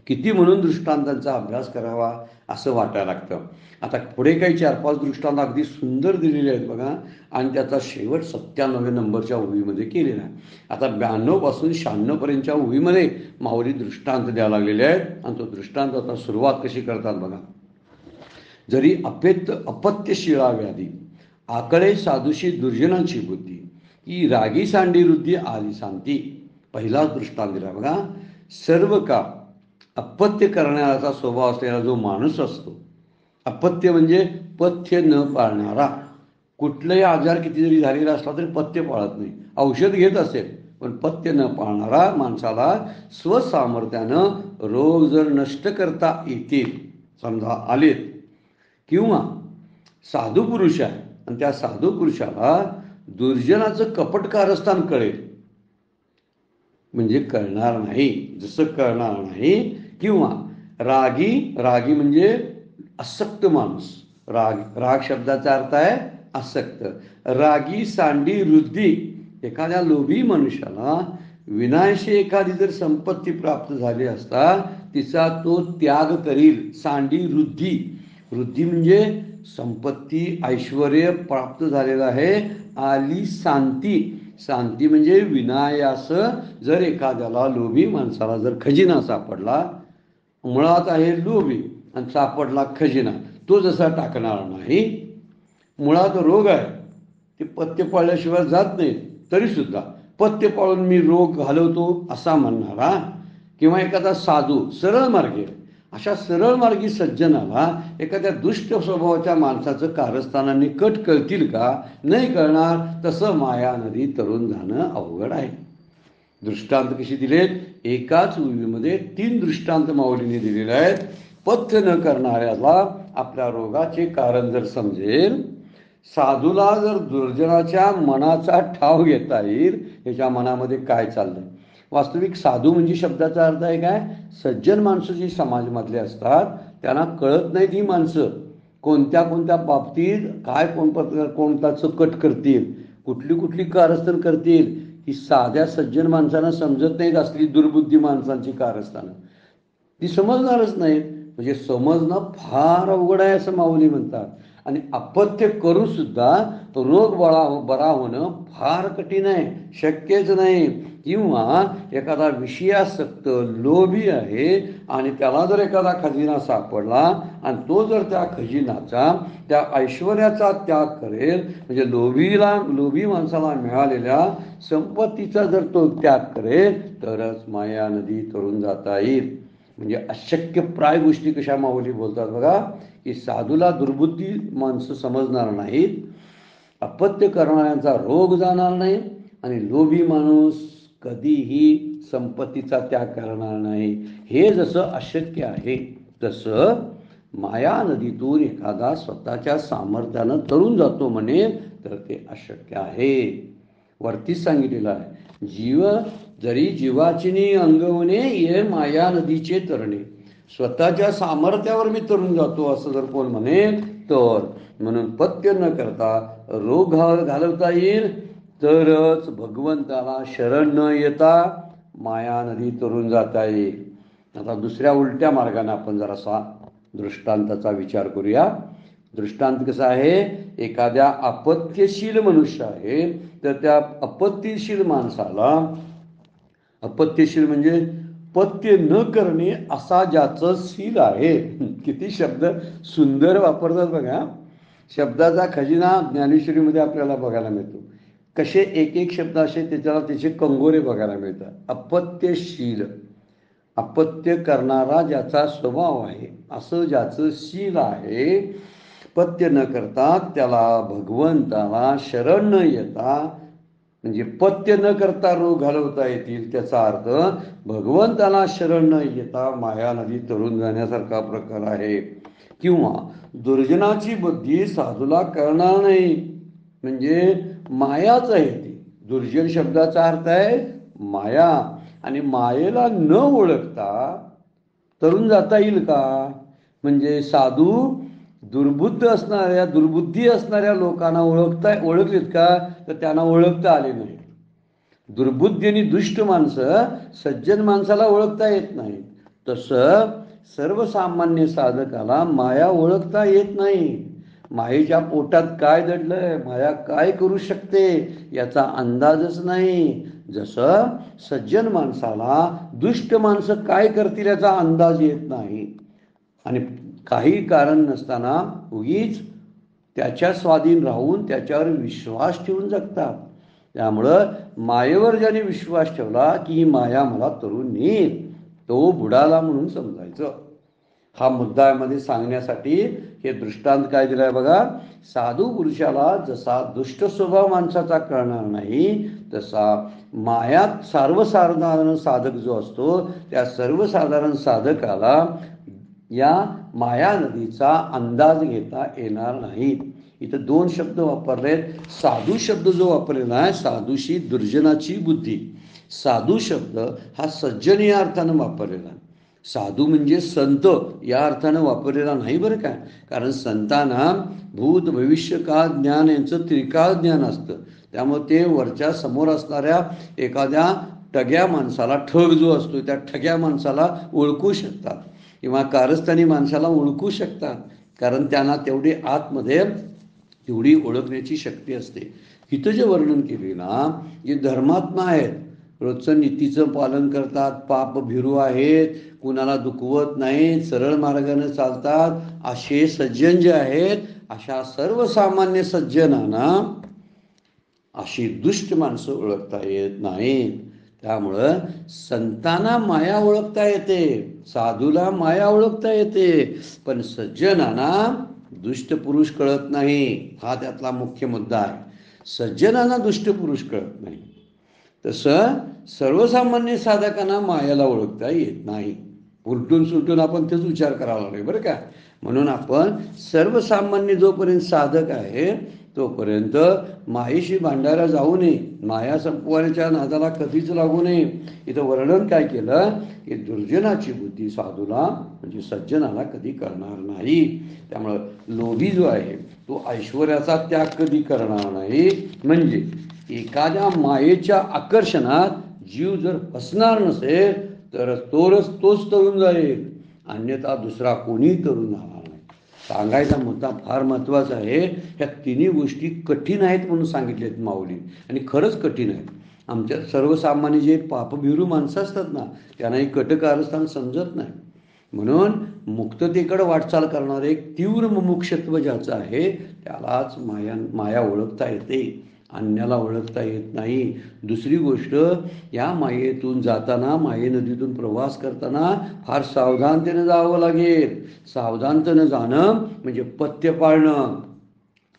किती म्हणून दृष्टांतांचा अभ्यास करावा असं वाटायला लागतं. आता पुढे काही 4-5 दृष्टांत अगदी सुंदर दिलेले आहेत बघा, आणि त्याचा शेवट 97 नंबरच्या ओळीमध्ये केलेला आहे. आता 92 पासून 96 पर्यंतच्या ओळीमध्ये माऊली दृष्टांत द्यायला लागलेले आहेत आणि तो दृष्टांत आता सुरुवात कशी करतात बघा. जरी अपत्य शिळा व्याधी, आकळे साधुशी दुर्जनांची बुद्धी, ही रागी सांडी वृद्धी आली शांती. पहिला दृष्टांत दिला बघा. सर्व का अपत्य करण्याचा स्वभाव असलेला जो माणूस असतो, अपत्य म्हणजे पथ्य न पाळणारा, कुठलाही आजार किती जरी झालेला असला तरी पथ्य पाळत नाही, औषध घेत असेल पण पथ्य न पाळणारा माणसाला स्वसामर्थ्यानं रोग जर नष्ट करता येतील, समजा आलेत, किंवा साधू पुरुष आहे आणि त्या साधू पुरुषाला दुर्जनाचं कपट कारस्थान कळेल, म्हणजे कळणार नाही, जसं कळणार नाही, किंवा रागी म्हणजे आसक्त माणूस, राग शब्दाचा अर्थ आहे आसक्त, रागी सांडी वृद्धी, एखाद्या लोभी मनुष्याला विनायशी एखादी जर संपत्ती प्राप्त झाली असता तिचा तो त्याग करील. सांडी वृद्धी, वृद्धी म्हणजे संपत्ती ऐश्वर प्राप्त झालेलं आहे. आली शांती, शांती म्हणजे विनायास जर एखाद्याला लोभी माणसाला जर खजिना सापडला, मुळात आहे लोभी आणि सापडला खजिना, तो जसा टाकणार नाही. मुळात रोग आहे, ते पथ्य पाळल्याशिवाय जात नाही, तरी सुद्धा पथ्य पाळून मी रोग घालवतो असा म्हणणारा, किंवा एखादा साधू सरळ मार्गी, अशा सरळ मार्गी सज्जनाला एखाद्या दुष्ट स्वभावाच्या माणसाचं कारस्थानाने कट कळतील का? नाही कळणार. तसं माया नदी तरुण जाणं अवघड आहे. दृष्टांत कशी दिलेत? एकाच ओळीमध्ये 3 दृष्टांत माऊलीने दिलेले आहेत. पथ्य न करणाऱ्याला आपल्या रोगाचे कारण जर समजेल, साधूला जर दुर्जनाच्या मनाचा ठाव घेता येईल, ह्याच्या मनामध्ये काय चाललंय. वास्तविक साधू म्हणजे शब्दाचा अर्थ आहे काय? सज्जन माणसं जी समाजामधले असतात त्यांना कळत नाहीत ही माणसं कोणत्या कोणत्या बाबतीत काय कोणताचं कट करतील, कुठली कारस्थान करतील, ही साध्या सज्जन माणसांना समजत नाहीत. असली दुर्बुद्धी माणसांची कारस्थानं ती समजणारच नाहीत. म्हणजे समजणं फार अवघड आहे असं माऊली म्हणतात. आणि अपथ्य करून सुद्धा रोग बरा होणं फार कठीण आहे, शक्यच नाही. किंवा एखादा विषयासक्त लोभी आहे आणि त्याला जर एखादा खजिना सापडला आणि तो जर त्या खजिनाचा त्या ऐश्वर्याचा त्याग करेल, म्हणजे लोभी माणसाला मिळालेल्या संपत्तीचा जर तो त्याग करेल तरच माया नदी तरून जाता येईल. म्हणजे अशक्यप्राय गोष्टी कशा माऊली बोलतात बघा, की साधूला दुर्बुद्धी माणसं समजणार नाहीत, अपत्य करणाऱ्यांचा रोग जाणार नाही आणि लोभी माणूस कधीही संपत्तीचा त्याग करणार नाही. हे जसं अशक्य आहे तसं माया नदीतून एखादा स्वतःच्या सामर्थ्यानं तरुण जातो म्हणे तर ते अशक्य आहे. वरतीच सांगितलेलं आहे, जरी जीवाचिनी अंगवणे ये माया नदीचे तरणे. स्वतःच्या सामर्थ्यावर मी तरुण जातो असं जर कोण म्हणेल तर, म्हणून पत्य न करता रोग घालवता येईल तरच भगवंताला शरण न येता माया नदी तरून जाता येईल. आता दुसऱ्या उलट्या मार्गाने आपण जरासा दृष्टांताचा विचार करूया. दृष्टांत कसा आहे, एखाद्या अपत्यशील मनुष्य आहे तर त्या अपत्यशील माणसाला, अपत्यशील म्हणजे पत्य न करणे असा ज्याचं शील आहे. किती शब्द सुंदर वापरतात बघा. शब्दाचा खजिना ज्ञानेश्वरीमध्ये आपल्याला बघायला मिळतो. कसे एक एक शब्द असे त्याच्याला त्याचे कंगोरे बघायला मिळतात. अपत्यशील, अपत्य करणारा ज्याचा स्वभाव आहे, असं ज्याचं शील आहे, पत्य न करता त्याला भगवंताला शरण न येता, म्हणजे पत्य न करता रोग घालवता येतील, त्याचा अर्थ भगवंताला शरण न येता माया नदी तरून जाण्यासारखा प्रकार आहे. किंवा दुर्जनाची बुद्धी साधूला कळणार नाही, म्हणजे मायाच आहे ती. दुर्जन शब्दाचा अर्थ आहे माया, आणि मायेला न ओळखता तरुण जाता येईल का? म्हणजे साधू दुर्बुद्धी असणाऱ्या लोकांना ओळखलीत का? तर त्यांना ओळखता आले नाही. दुर्बुद्धी आणि दुष्ट माणसं सज्जन माणसाला ओळखता येत नाही. तसं सर्वसामान्य साधकाला माया ओळखता येत नाही. मायेच्या पोटात काय दडलंय, माया काय करू शकते याचा अंदाजच नाही. जसं सज्जन माणसाला दुष्ट माणसं काय करतील याचा अंदाज येत नाही, आणि काही कारण नसताना उगीच त्याच्या स्वाधीन राहून त्याच्यावर विश्वास ठेवून जगतात. त्यामुळं मायेवर ज्याने विश्वास ठेवला की ही माया मला तरुण नेईल, तो बुडाला म्हणून समजायचं. हा मुद्दा यामध्ये सांगण्यासाठी हे दृष्टांत काय दिलाय बघा. साधू पुरुषाला जसा दुष्ट स्वभाव माणसाचा कळणार नाही, तसा मायात सर्वसाधारण साधक जो असतो त्या सर्वसाधारण साधकाला या माया नदीचा अंदाज घेता येणार नाही. इथं दोन शब्द वापरलेत. साधू शब्द जो वापरलेला आहे, साधूशी दुर्जनाची बुद्धी. साधू शब्द हा सज्जन या अर्थानं वापरलेला आहे. साधू म्हणजे संत या अर्थानं वापरलेला नाही बरं का. कारण संतांना भूत भविष्य काळ ज्ञान यांचं त्रिकाळ ज्ञान असतं. त्यामुळे ते वरच्या समोर असणाऱ्या एखाद्या ठग्या माणसाला, ठग जो असतो त्या ठग्या माणसाला ओळखू शकतात, किंवा कारस्थानी माणसाला ओळखू शकतात, कारण त्यांना तेवढी आतमध्ये तेवढी ओळखण्याची शक्ती असते. इथं जे वर्णन केले ना, जे धर्मात्मा आहेत, रोजचं नीतीचं पालन करतात, पाप भिरू आहेत, कुणाला दुखवत नाहीत, सरळ मार्गाने चालतात, असे सज्जन जे आहेत, अशा सर्वसामान्य सज्जनांना अशी दुष्ट माणसं ओळखता येत नाहीत. त्यामुळं संतांना माया ओळखता येते, साधूला माया ओळखता येते, पण सज्जनांना दुष्ट पुरुष कळत नाही. हा त्यातला मुख्य मुद्दा आहे. सज्जनांना दुष्ट पुरुष कळत नाही, तसं सर्वसामान्य साधकांना मायाला ओळखता येत नाही. उलटून सुलटून आपण तेच विचार करावा लागेल बरं का. म्हणून आपण सर्वसामान्य जोपर्यंत साधक आहे तोपर्यंत मायेशी भांडायला जाऊ नये, माया संपवण्याच्या नादाला कधीच लागू नये. इथं वर्णन काय केलं की दुर्जनाची बुद्धी साधूला म्हणजे सज्जनाला कधी करणार नाही. त्यामुळं लोभी जो आहे तो ऐश्वर्याचा त्याग कधी करणार नाही. म्हणजे एखाद्या मायेच्या आकर्षणात जीव जर फसणार नसेल तर तोच तरुण जाईल, अन्यथा दुसरा कोणी तरुण राहणार नाही. सांगायचा मुद्दा फार महत्त्वाचा आहे. ह्या तिन्ही गोष्टी कठीण आहेत म्हणून सांगितल्यात माऊली, आणि खरंच कठीण आहेत. आमच्या सर्वसामान्य जे पापभिरू माणसं असतात ना, त्यांना हे कटकारस्थान समजत नाही. म्हणून मुक्ततेकडे वाटचाल करणारं एक तीव्र मुमुक्षत्व ज्याचं आहे त्यालाच माया ओळखता येते, अन्याला ओळखता येत नाही. दुसरी गोष्ट, या मायेतून जाताना, माये नदीतून प्रवास करताना फार सावधानतेनं जावं लागेल. सावधानतेनं जाणं म्हणजे पथ्य पाळणं.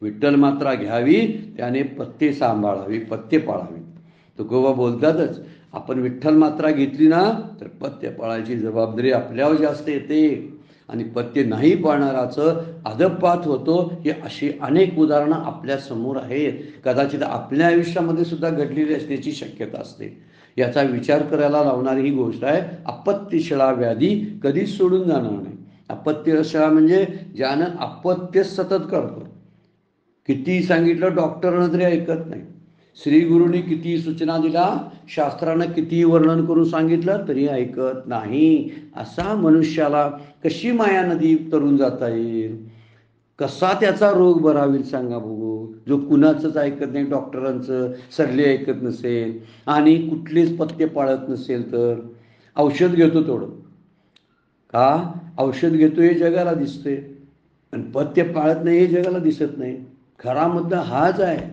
विठ्ठल मात्रा घ्यावी, त्याने पथ्ये सांभाळावी, पथ्ये पाळावी. तुकोबा बोलतातच, आपण विठ्ठल मात्रा घेतली ना तर पथ्य पाळायची जबाबदारी आपल्यावर जास्त येते आणि पथ्य नाही पाळणाराचं अधपात होतो. ही अशी अनेक उदाहरणं आपल्या समोर आहेत. कदाचित आपल्या आयुष्यामध्ये सुद्धा घडलेली असण्याची शक्यता असते. याचा विचार करायला लावणारी ही गोष्ट आहे. अपत्यशिळा व्याधी कधीच सोडून जाणार नाही. अपत्यशिळा म्हणजे ज्यानं अपत्य सतत करतो. किती सांगितलं डॉक्टरनं तरी ऐकत नाही. श्री गुरुनी किती सूचना दिला, शास्त्रानं किती वर्णन करून सांगितलं तरी ऐकत नाही. असा मनुष्याला कशी माया नदी तरून जाता येईल? कसा त्याचा रोग बरा होईल सांगा बघू? जो कुणाचंच ऐकत नाही, डॉक्टरांचं सल्ले ऐकत नसेल आणि कुठलेच पथ्य पाळत नसेल तर औषध घेतो तेवढं. का औषध घेतो हे जगाला दिसते आणि पथ्य पाळत नाही हे जगाला दिसत नाही. खरा मुद्दा हाच आहे.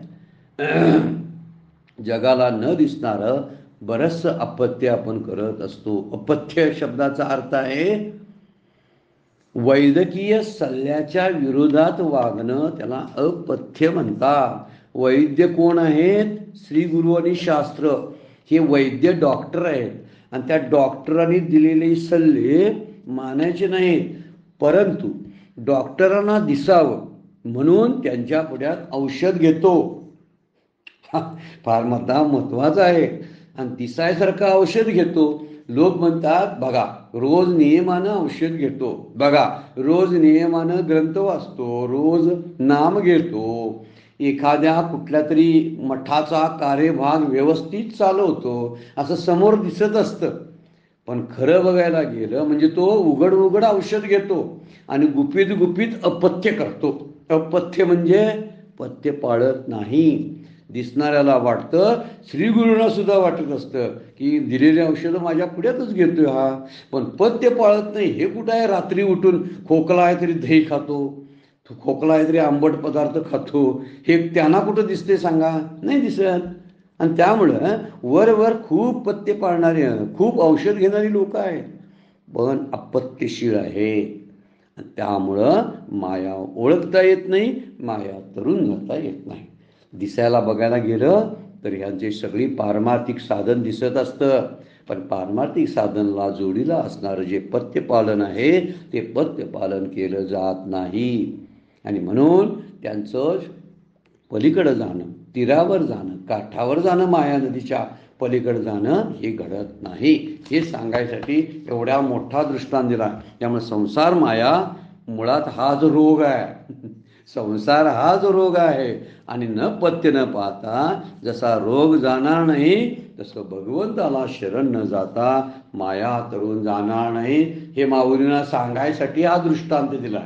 जगाला न दिसणारं बरंचसं अपथ्य आपण करत असतो. अपथ्य शब्दाचा अर्थ आहे वैद्यकीय सल्ल्याच्या विरोधात वागणं, त्याला अपथ्य म्हणतात. वैद्य कोण आहेत? श्री गुरु आणि शास्त्र हे वैद्य डॉक्टर आहेत आणि त्या डॉक्टरांनी दिलेले सल्ले मानायचे नाहीत, परंतु डॉक्टरांना दिसावं म्हणून त्यांच्या पुढ्यात औषध घेतो. फार महत्वाचं आहे. आणि दिसायसारखं औषध घेतो. लोक म्हणतात बघा रोज नियमानं औषध घेतो, बघा रोज नियमानं ग्रंथ वाचतो, रोज नाम घेतो, एखाद्या कुठल्या तरी मठाचा कार्यभाग व्यवस्थित चालवतो असं समोर दिसत असतं. पण खरं बघायला गेलं म्हणजे तो उघड उघड औषध घेतो आणि गुपित गुपित अपथ्य करतो. अपथ्य म्हणजे पथ्य पाळत नाही. दिसणाऱ्याला वाटतं, श्री गुरुंना सुद्धा वाटत असतं की दिलेले औषधं माझ्या पुढ्यातच घेतोय हा, पण पथ्य पाळत नाही. हे कुठं आहे? रात्री उठून खोकला आहे तरी दही खातो, खोकला आहे तरी आंबट पदार्थ खातो. हे त्यांना कुठं दिसते सांगा? नाही दिसत. आणि त्यामुळं वर खूप पथ्य पाळणारे, खूप औषध घेणारी लोक आहेत, पण अपत्यशीळ आहेत. त्यामुळं माया ओळखता येत नाही, माया तरून जाता येत नाही. दिसायला बघायला गेलं तर ह्यांची सगळी पारमार्थिक साधन दिसत असतं, पण पारमार्थिक साधनला जोडीला असणारं जे पथ्यपालन आहे ते पथ्यपालन केलं जात नाही. आणि म्हणून त्यांचं पलीकडं जाणं, तीरावर जाणं, काठावर जाणं, माया नदीच्या पलीकडे जाणं हे घडत नाही. हे सांगायसाठी एवढा मोठा दृष्टांत दिला. त्यामुळे संसार माया मुळात हा जो रोग आहे, संसार हा जो रोग आहे आणि न पथ्य न पाहता जसा रोग जाणार नाही तसं भगवंताला शरण न जाता माया तरून जाणार नाही. हे माऊलींना सांगायसाठी हा दृष्टांत दिला.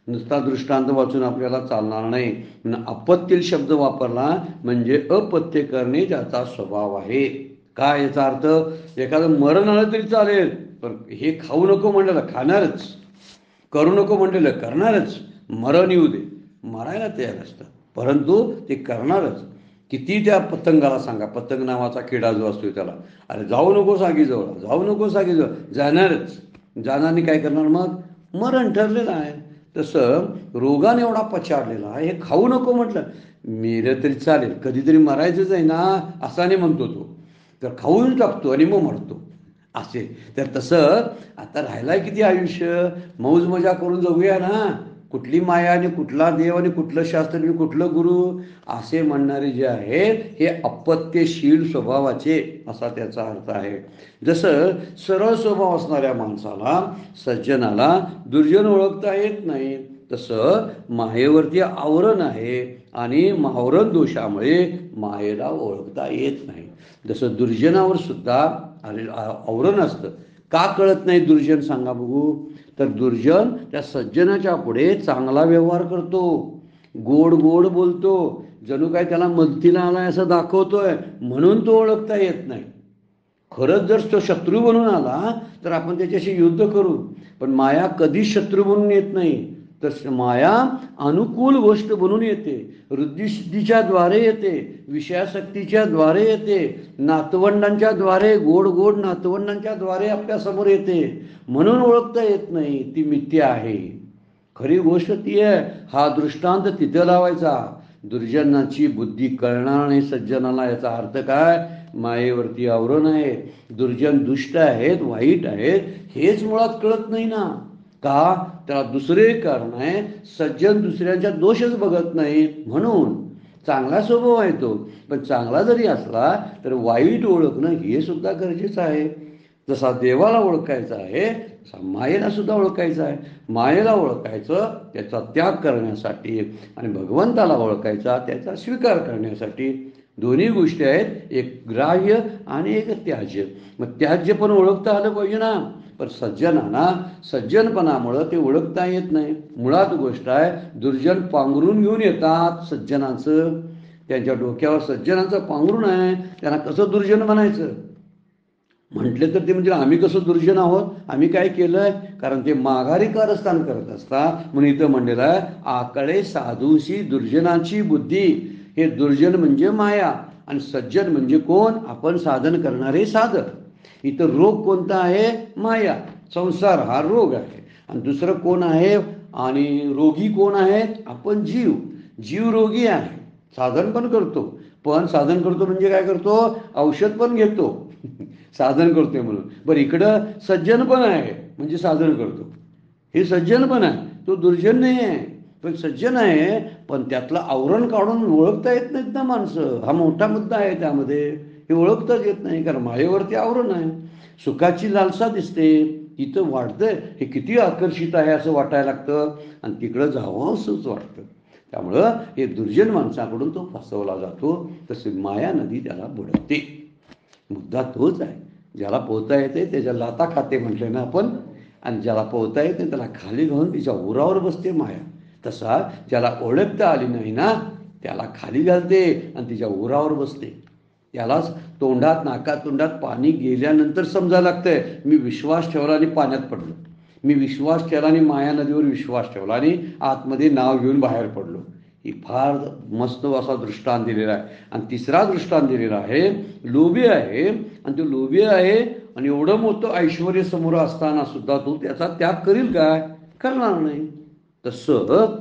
नुसता दृष्टांत वाचून आपल्याला चालणार नाही. अपत्य शब्द वापरला म्हणजे अपत्य करणे ज्याचा स्वभाव आहे. काय याचा अर्थ? एखादं मरण आलं तरी चालेल, पण हे खाऊ नको म्हणलेलं खाणारच, करू नको म्हणलेलं करणारच, मरण येऊ दे, मरायला तयार असतं, परंतु ते करणारच. किती त्या पतंगाला सांगा, पतंग नावाचा किडा जो असतो त्याला, अरे जाऊ नको सागीजवळ, जाऊ नको सागीजवळ, जाणारच. जाणारने काय करणार? मग मरण ठरलेलं आहे. तसं रोगाने एवढा पछाडलेला आहे, हे खाऊ नको म्हटलं, मेलं तरी चालेल, कधीतरी मरायचंच आहे ना असा नाही म्हणतो तो, तर खाऊन टाकतो आणि मग मरतो असे. तर तसं आता राहिलाय किती आयुष्य, मौज मजा करून जाऊया ना. कुठली माया आणि कुठला देव आणि कुठलं शास्त्र आणि कुठलं गुरु असे म्हणणारे जे आहेत हे अपत्यशील स्वभावाचे, असा त्याचा अर्थ आहे. जसं सरळ स्वभाव असणाऱ्या माणसाला, सज्जनाला दुर्जन ओळखता येत नाही, तसं मायेवरती आवरण आहे आणि मावरण दोषामुळे मायेला ओळखता येत नाही. जसं दुर्जनावर सुद्धा आवरण असतं. का कळत नाही दुर्जन सांगा बघू? तर दुर्जन त्या सज्जनाच्या पुढे चांगला व्यवहार करतो, गोड गोड बोलतो, जणू काय त्याला मदतीला आलाय असं दाखवतोय, म्हणून तो ओळखता येत नाही. खरंच जर तो शत्रू बनून आला तर आपण त्याच्याशी युद्ध करू, पण माया कधीच शत्रू बनून येत नाही. तर माया अनुकूल गोष्ट बनून येते, वृद्धिसिद्धीच्या द्वारे येते, विषयासक्तीच्या द्वारे येते, नातवंडांच्या द्वारे, गोड गोड नातवंडांच्या द्वारे आपल्या समोर येते, म्हणून ओळखता येत नाही. ती मिथ्या आहे. खरी गोष्ट ती आहे. हा दृष्टांत तिथे लावायचा. दुर्जनाची बुद्धी कळणार नाही सज्जनाला. याचा अर्थ काय? मायेवरती आवरण आहे, दुर्जन दुष्ट आहेत, वाईट आहेत, हेच मुळात कळत नाही ना. का? त्याला दुसरे कारण आहे, सज्जन दुसऱ्यांच्या दोषच बघत नाहीत म्हणून. चांगला स्वभाव आहे तो, पण चांगला जरी असला तर वाईट ओळखणं हे सुद्धा गरजेचं आहे. जसा देवाला ओळखायचा आहे तसा मायेला सुद्धा ओळखायचं आहे. मायेला ओळखायचं त्याचा त्याग करण्यासाठी, आणि भगवंताला ओळखायचा त्याचा स्वीकार करण्यासाठी. दोन्ही गोष्टी आहेत, एक ग्राह्य आणि एक त्याज्य. मग त्याज्य पण ओळखता आलं पाहिजे ना. पण सज्जनांना सज्जनपणामुळं ते ओळखता येत नाही. मुळात गोष्ट आहे, दुर्जन पांघरून घेऊन येतात सज्जनाचं. त्यांच्या डोक्यावर सज्जनाचं पांघरून आहे, त्यांना कसं दुर्जन म्हणायचं म्हटले तर ते म्हणजे आम्ही कसं दुर्जन आहोत, आम्ही काय केलंय? कारण ते माघारी कारस्थान करत असतात. म्हणून इथं म्हणलेलं आहे, आकळे साधूशी दुर्जनाची बुद्धी. हे दुर्जन म्हणजे माया, आणि सज्जन म्हणजे कोण? आपण साधन करणारे साधक. इथं रोग कोणता आहे? माया. संसार हा रोग आहे. आणि दुसरं कोण आहे? आणि रोगी कोण आहेत? आपण जीव. जीव रोगी आहे. साधन पण करतो, पण साधन करतो म्हणजे काय करतो? औषध पण घेतो साधन करतोय म्हणून. बरं, इकडं सज्जन पण आहे म्हणजे साधन करतो. हे सज्जन पण आहे, तो दुर्जन नाही आहे. पण सज्जन आहे, पण त्यातलं आवरण काढून ओळखता येत नाहीत ना माणसं. हा मोठा मुद्दा आहे त्यामध्ये. हे ओळखताच येत नाही, कारण मायेवरती आवरण आहे. सुखाची लालसा दिसते, तिथं वाटतंय हे किती आकर्षित आहे असं वाटायला लागतं, आणि तिकडं जावं असंच वाटतं. त्यामुळं हे दुर्जन माणसाकडून तो फसवला जातो. तसे माया नदी त्याला बुडवते. मुद्दा तोच आहे. ज्याला पोहता येते त्याच्या लाता खाते म्हटले ना आपण, आणि ज्याला पोहता येत नाही त्याला खाली घालून तिच्या उरावर बसते माया. तसा ज्याला ओळखता आली नाही ना त्याला खाली घालते आणि तिच्या उरावर बसते. त्यालाच तोंडात नाकात तोंडात पाणी गेल्यानंतर समजायला लागतंय, मी विश्वास ठेवला आणि पाण्यात पडलो, मी विश्वास ठेवला आणि माया नदीवर विश्वास ठेवला आणि आतमध्ये नाव घेऊन बाहेर पडलो. ही फार मस्त असा दृष्टांत दिलेला आहे. आणि तिसरा दृष्टांत दिलेला आहे, लोभी आहे, आणि तो लोभी आहे आणि एवढं मोठं ऐश्वर समोर असताना सुद्धा तो त्याचा त्याग करील काय? करणार नाही. तसं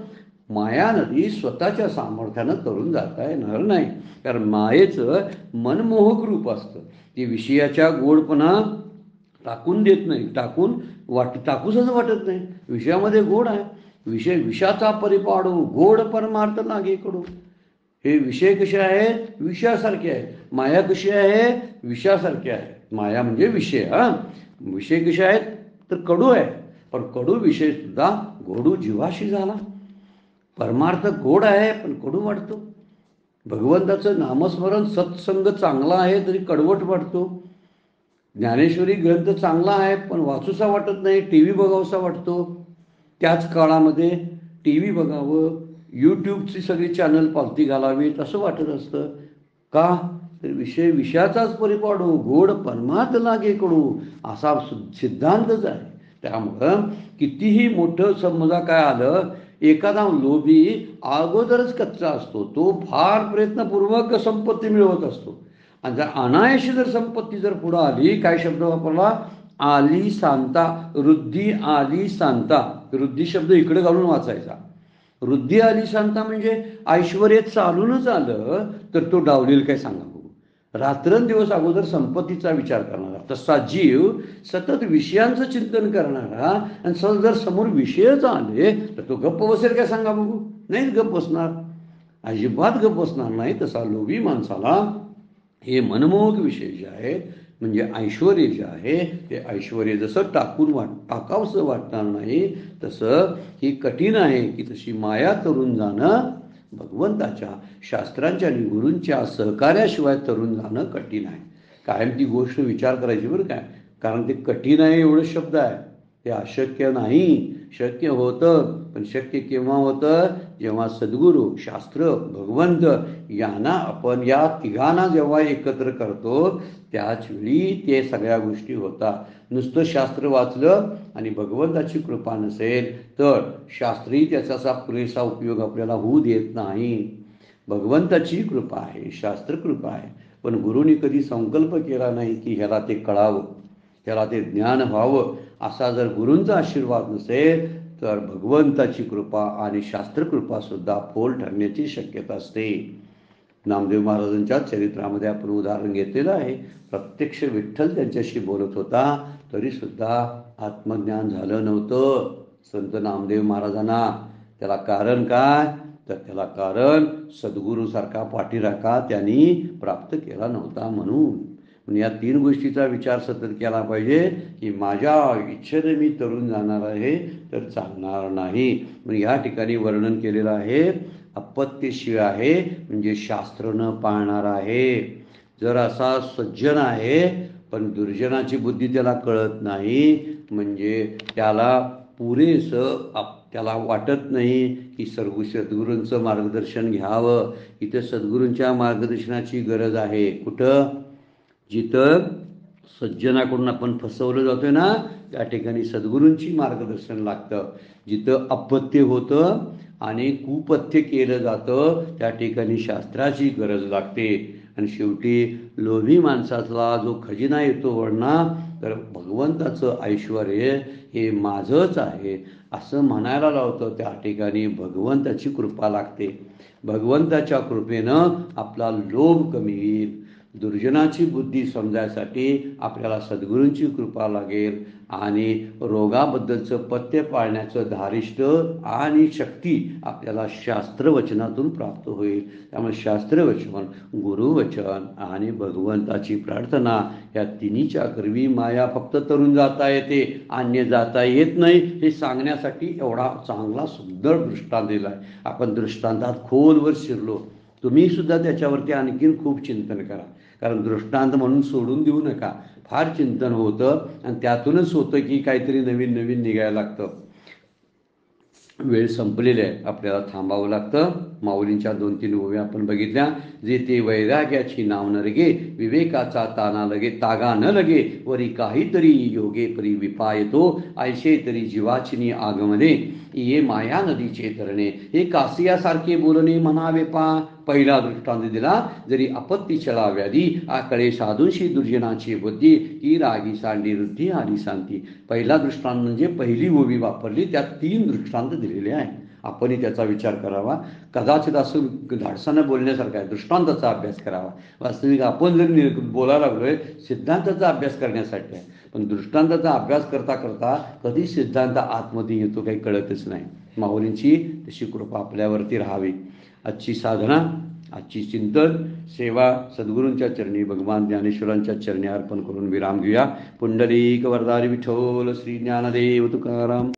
माया नदी स्वतःच्या सामर्थ्यानं तरून जाता येणार नाही, कारण मायेचं मनमोहक रूप असतं. ती विषयाच्या गोडपणा टाकून देत नाही, टाकूसच वाटत नाही. विषयामध्ये गोड आहे. विषय विषाचा परिपाडू, गोड परमार्थ लागे कडू. हे विषय कसे आहेत? विषयासारखे आहेत. माया कशी आहे? विषयासारखे आहे. माया म्हणजे विषय. विषय कसे आहेत? तर कडू आहे, पण कडू विषय सुद्धा गोडू जीवाशी झाला. परमार्थ गोड आहे पण कडू वाटतो. भगवंताचं नामस्मरण सत्संग चांगला आहे तरी कडवट वाटतो. ज्ञानेश्वरी ग्रंथ चांगला आहे पण वाचूसा वाटत नाही, टी व्ही बघावसा वाटतो. त्याच काळामध्ये टी व्ही बघावं, यूट्यूबची सगळी चॅनल पालती घालावीत असं वाटत असतं. का? तर विषय विषयाचाच परिपाडू, गोड परमार्थ लागे कडू असा सिद्धांतच आहे. त्यामुळं कितीही मोठं समजा काय आलं, एखादा लोभी अगोदरच कच्चा असतो, तो फार प्रयत्नपूर्वक संपत्ती मिळवत असतो. आणि जर अनायशी जर संपत्ती जर पुढं आली, काय शब्द वापरला? आली सांता, वृद्धी आली सांता. वृद्धी शब्द इकडे घालून वाचायचा. वृद्धी आली सांता म्हणजे ऐश्वर्य चालूनच आलं तर तो डावलेल काय सांगा बघू. रात्रंदिवस अगोदर संपत्तीचा विचार करणारा तसा जीव सतत विषयांचं चिंतन करणारा, आणि जर समोर विषयच आले तर तो गप्प बसेल काय सांगा बघू? नाहीच गप्प बसणार, अजिबात गप्प बसणार नाही. तसा लोभी माणसाला हे मनमोहक विषय जे आहेत म्हणजे ऐश्वर जे आहे ते ऐश्वर जसं टाकावंसं वाटणार नाही, तसं ही कठीण आहे की तशी माया तरून जाणं भगवंताच्या शास्त्रांच्या आणि गुरूंच्या सहकार्याशिवाय तरून जाणं कठीण आहे. कायम ती गोष्ट विचार करायची बरं काय, कारण ते कठीण आहे एवढं शब्द आहे. ते अशक्य नाही. शक्य होतं, पण शक्य केव्हा होतं? जेव्हा सद्गुरू, शास्त्र, भगवंत यांना आपण या तिघांना जेव्हा एकत्र करतो त्याच वेळी ते सगळ्या गोष्टी होतात. नुसतं शास्त्र वाचलं आणि भगवंताची कृपा नसेल तर शास्त्रही त्याचा पुरेसा उपयोग आपल्याला होऊ देत नाही. भगवंताची कृपा आहे, शास्त्र कृपा आहे, पण गुरुनी कधी संकल्प केला नाही की ह्याला ते कळावं, ह्याला ते ज्ञान व्हावं. असा जर गुरूंचा आशीर्वाद नसेल तर भगवंताची कृपा आणि शास्त्रकृपा सुद्धा फोल ठरण्याची शक्यता असते. नामदेव महाराजांच्या चरित्रामध्ये आपण उदाहरण घेतलेलं आहे. प्रत्यक्ष विठ्ठल त्यांच्याशी बोलत होता तरी सुद्धा आत्मज्ञान झालं नव्हतं संत नामदेव महाराजांना. त्याला कारण काय? तर त्याला कारण सद्गुरूसारखा पाठीराखा त्यांनी प्राप्त केला नव्हता म्हणून. या 3 गोष्टीचा विचार सतत केला पाहिजे की माझ्या इच्छेने मी तरुण जाणार आहे तर चालणार नाही. म्हणजे या ठिकाणी वर्णन केलेलं आहे अपत्यशीळ आहे म्हणजे शास्त्र न पाळणार आहे. जर असा सज्जन आहे पण दुर्जनाची बुद्धी त्याला कळत नाही म्हणजे त्याला पुरेसं त्याला वाटत नाही की सद्गुरूंचं मार्गदर्शन घ्यावं. इथं सद्गुरूंच्या मार्गदर्शनाची गरज आहे. कुठं? जिथं सज्जनाकडून आपण फसवलं जातोय ना त्या ठिकाणी सद्गुरूंची मार्गदर्शन लागतं. जिथं अपत्य होतं आणि कुपथ्य केलं जातं त्या ठिकाणी शास्त्राची गरज लागते. आणि शेवटी लोभी माणसाचा जो खजिना येतो वळणा तर भगवंताचं ऐश्वर हे माझंच आहे असं म्हणायला लावतं. त्या ठिकाणी भगवंताची कृपा लागते. भगवंताच्या कृपेनं आपला लोभ कमी येईल. दुर्जनाची बुद्धी समजायसाठी आपल्याला सद्गुरूंची कृपा लागेल आणि रोगाबद्दलचं पथ्य पाळण्याचं धारिष्ट आणि शक्ती आपल्याला शास्त्रवचनातून प्राप्त होईल. त्यामुळे शास्त्रवचन, गुरुवचन आणि भगवंताची प्रार्थना या तिन्हीच्या करवी माया फक्त तरुण जाता येते, अन्य जाता येत नाही हे सांगण्यासाठी एवढा चांगला सुंदर दृष्टांत दिला आहे. आपण दृष्टांतात खोलवर शिरलो. तुम्ही सुद्धा त्याच्यावरती आणखीन खूप चिंतन करा. कारण दृष्टांत म्हणून सोडून देऊ नका. फार चिंतन होतं आणि त्यातूनच होतं की काहीतरी नवीन नवीन निघायला लागतं. वेळ संपलेली आहे, आपल्याला थांबावं लागतं. माऊलींच्या 2-3 ओव्या आपण बघितल्या. जे ते वैराग्याची नाव न लगे, विवेकाचा ताना लगे तागा न लगे, वरी काहीतरी योगे परी विपायतो, ऐशे तरी जीवाचिनी आगमने, ये माया नदीचे तरणे, हे कासियासारखे बोलणे म्हणावे पा. पहिला दृष्टांत दिला. जरी आपत्ती चला व्याधी, आकडे साधूंशी दुर्जनाची बुद्धी, की रागी सांडी वृद्धी आली सांती. पहिला दृष्टांत म्हणजे पहिली ओवी वापरली, त्यात 3 दृष्टांत दिलेले आहे. आपणही त्याचा विचार करावा. कदाचित असं धाडसानं बोलण्यासारखं आहे, दृष्टांताचा अभ्यास करावा. वास्तविक आपण जर बोलायला लागलोय सिद्धांताचा अभ्यास करण्यासाठी आहे, पण दृष्टांताचा अभ्यास करता करता कधी सिद्धांत आतमध्ये येतो काही कळतच नाही. माऊलींची तशी कृपा आपल्यावरती राहावी. आजची साधना, आजची चिंतन, सेवा सद्गुरूंच्या चरणी, भगवान ज्ञानेश्वरांच्या चरणी अर्पण करून विराम घेऊया. पुंडलिक वरदारी विठ्ठल श्री ज्ञानदेव तुकाराम.